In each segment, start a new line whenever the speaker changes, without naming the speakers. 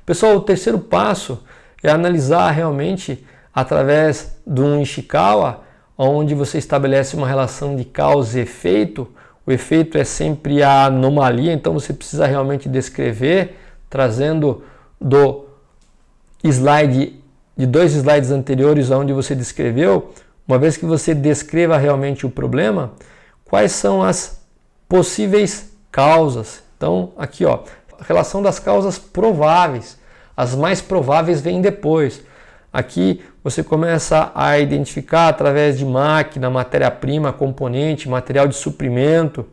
Pessoal, o terceiro passo é analisar realmente através de um Ishikawa, onde você estabelece uma relação de causa e efeito. O efeito é sempre a anomalia, então você precisa realmente descrever, trazendo do slide, de 2 slides anteriores onde você descreveu, uma vez que você descreva realmente o problema, quais são as possíveis causas. Então, aqui, ó, a relação das causas prováveis. As mais prováveis vêm depois. Aqui você começa a identificar através de máquina, matéria-prima, componente, material de suprimento,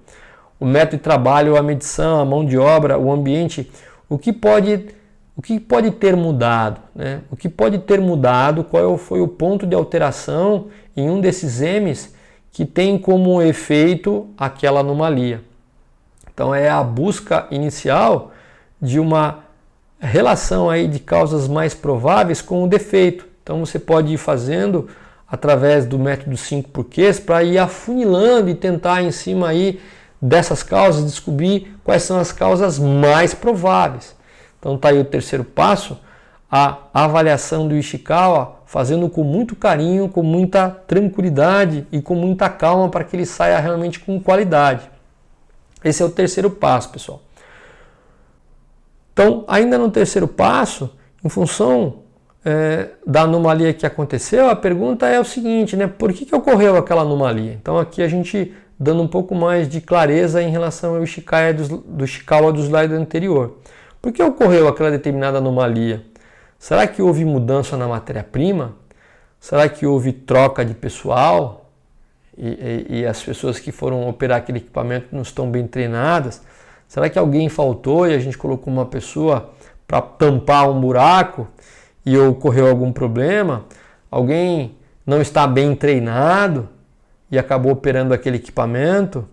o método de trabalho, a medição, a mão de obra, o ambiente, o que pode ter mudado, né? O que pode ter mudado, qual foi o ponto de alteração em um desses M's que tem como efeito aquela anomalia. Então é a busca inicial de uma relação aí de causas mais prováveis com o defeito. Então você pode ir fazendo através do método 5 porquês para ir afunilando e tentar em cima aí dessas causas descobrir quais são as causas mais prováveis. Então está aí o terceiro passo, a avaliação do Ishikawa, fazendo com muito carinho, com muita tranquilidade e com muita calma para que ele saia realmente com qualidade. Esse é o terceiro passo, pessoal. Então, ainda no terceiro passo, em função da anomalia que aconteceu, a pergunta é o seguinte, né? Por que ocorreu aquela anomalia? Então, aqui a gente dando um pouco mais de clareza em relação ao Ishikawa do slide anterior. Por que ocorreu aquela determinada anomalia? Será que houve mudança na matéria-prima? Será que houve troca de pessoal? E as pessoas que foram operar aquele equipamento não estão bem treinadas? Será que alguém faltou e a gente colocou uma pessoa para tampar um buraco e ocorreu algum problema? Alguém não está bem treinado e acabou operando aquele equipamento?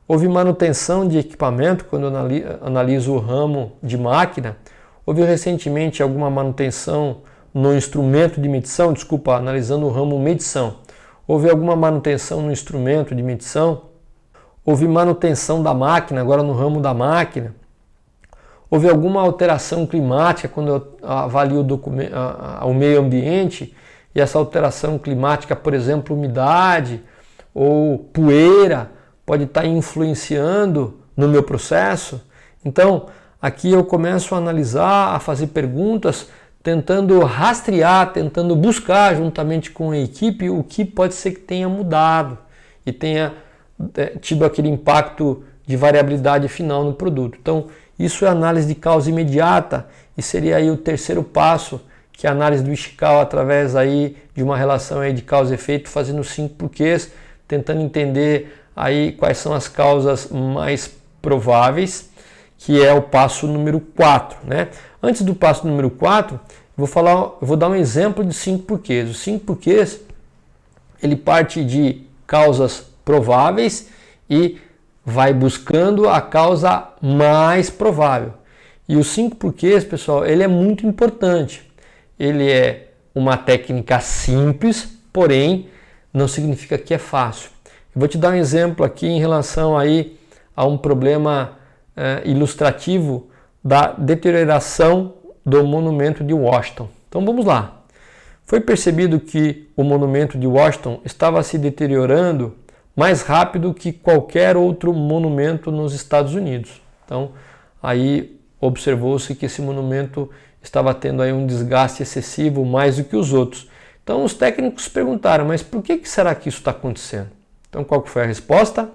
Houve manutenção de equipamento quando eu analiso o ramo de máquina? Houve recentemente alguma manutenção no instrumento de medição? Desculpa, analisando o ramo medição. Houve alguma manutenção no instrumento de medição? Houve manutenção da máquina, agora no ramo da máquina? Houve alguma alteração climática quando eu avalio o meio ambiente e essa alteração climática, por exemplo, umidade ou poeira, pode estar influenciando no meu processo? Então, aqui eu começo a analisar, a fazer perguntas, tentando rastrear, tentando buscar juntamente com a equipe o que pode ser que tenha mudado e tenha tido aquele impacto de variabilidade final no produto. Então, isso é análise de causa imediata e seria aí o terceiro passo, que é a análise do Ishikawa através aí de uma relação aí de causa e efeito, fazendo 5 porquês, tentando entender aí quais são as causas mais prováveis, que é o passo número 4, né? Antes do passo número 4, eu vou dar um exemplo de 5 porquês. Os 5 porquês, ele parte de causas prováveis e vai buscando a causa mais provável. E os 5 porquês, pessoal, ele é muito importante. Ele é uma técnica simples, porém não significa que é fácil. Eu vou te dar um exemplo aqui em relação aí a um problema ilustrativo da deterioração do monumento de Washington. Então vamos lá. Foi percebido que o monumento de Washington estava se deteriorando mais rápido que qualquer outro monumento nos Estados Unidos. Então aí observou-se que esse monumento estava tendo aí um desgaste excessivo mais do que os outros. Então os técnicos perguntaram, mas por que será que isso está acontecendo? Então qual que foi a resposta?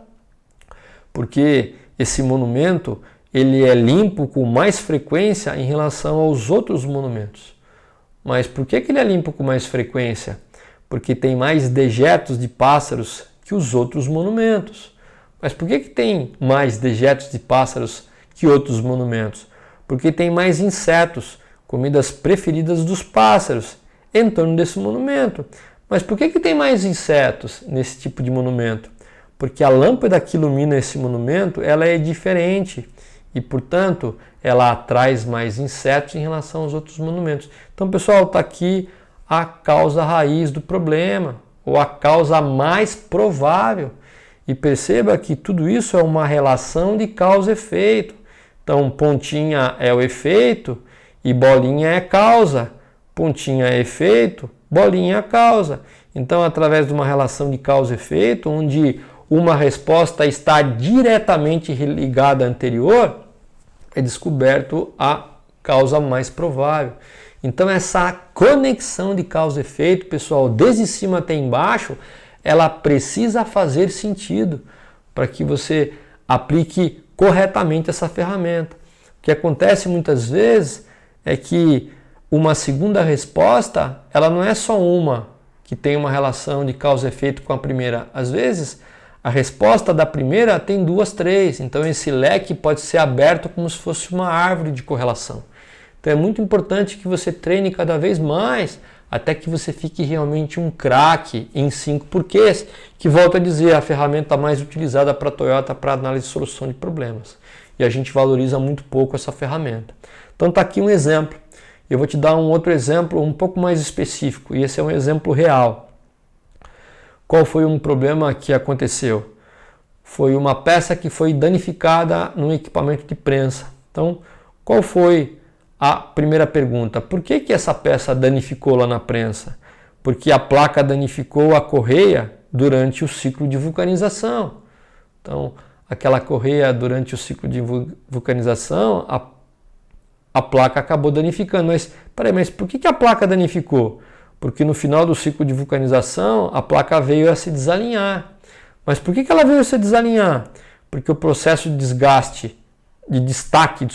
Porque esse monumento ele é limpo com mais frequência em relação aos outros monumentos. Mas por que ele é limpo com mais frequência? Porque tem mais dejetos de pássaros que os outros monumentos. Mas por que tem mais dejetos de pássaros que outros monumentos? Porque tem mais insetos, comidas preferidas dos pássaros, em torno desse monumento. Mas por que tem mais insetos nesse tipo de monumento? Porque a lâmpada que ilumina esse monumento, ela é diferente e, portanto, ela atrai mais insetos em relação aos outros monumentos. Então, pessoal, está aqui a causa raiz do problema, ou a causa mais provável. E perceba que tudo isso é uma relação de causa e efeito. Então, pontinha é o efeito E bolinha é causa, pontinha é efeito, bolinha é causa. Então, através de uma relação de causa e efeito, onde uma resposta está diretamente ligada à anterior, é descoberto a causa mais provável. Então, essa conexão de causa e efeito, pessoal, desde cima até embaixo, ela precisa fazer sentido para que você aplique corretamente essa ferramenta. O que acontece muitas vezes é que uma segunda resposta, ela não é só uma que tem uma relação de causa e efeito com a primeira. Às vezes, a resposta da primeira tem duas, três. Então, esse leque pode ser aberto como se fosse uma árvore de correlação. Então, é muito importante que você treine cada vez mais até que você fique realmente um craque em 5 porquês, que, volto a dizer, é a ferramenta mais utilizada para a Toyota para análise e solução de problemas. E a gente valoriza muito pouco essa ferramenta. Então está aqui um exemplo. Eu vou te dar um outro exemplo um pouco mais específico, e esse é um exemplo real. Qual foi um problema que aconteceu? Foi uma peça que foi danificada no equipamento de prensa. Então, qual foi a primeira pergunta? Por que essa peça danificou lá na prensa? Porque a placa danificou a correia durante o ciclo de vulcanização. Então, aquela correia durante o ciclo de vulcanização, a placa acabou danificando. Mas, peraí, mas por que a placa danificou? Porque no final do ciclo de vulcanização, a placa veio a se desalinhar. Mas por que ela veio a se desalinhar? Porque o processo de destaque,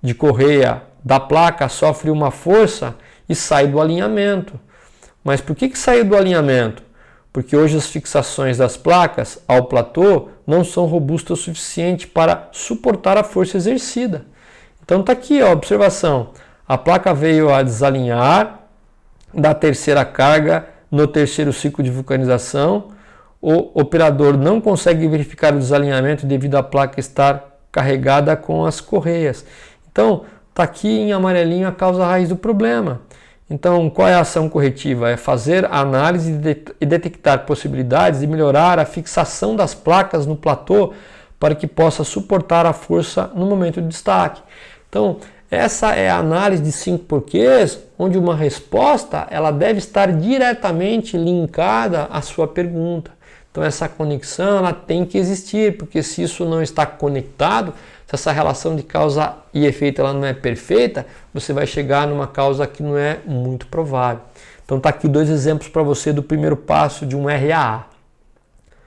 de correia da placa sofre uma força e sai do alinhamento. Mas por que saiu do alinhamento? Porque hoje as fixações das placas ao platô não são robustas o suficiente para suportar a força exercida. Então está aqui a observação. A placa veio a desalinhar da terceira carga no terceiro ciclo de vulcanização. O operador não consegue verificar o desalinhamento devido à placa estar carregada com as correias. Então, está aqui em amarelinho a causa raiz do problema. Então, qual é a ação corretiva? É fazer a análise e detectar possibilidades de melhorar a fixação das placas no platô para que possa suportar a força no momento de destaque. Então, essa é a análise de 5 porquês, onde uma resposta ela deve estar diretamente linkada à sua pergunta. Então, essa conexão ela tem que existir, porque se isso não está conectado, se essa relação de causa e efeito ela não é perfeita, você vai chegar numa causa que não é muito provável. Então, está aqui 2 exemplos para você do primeiro passo de um RAA.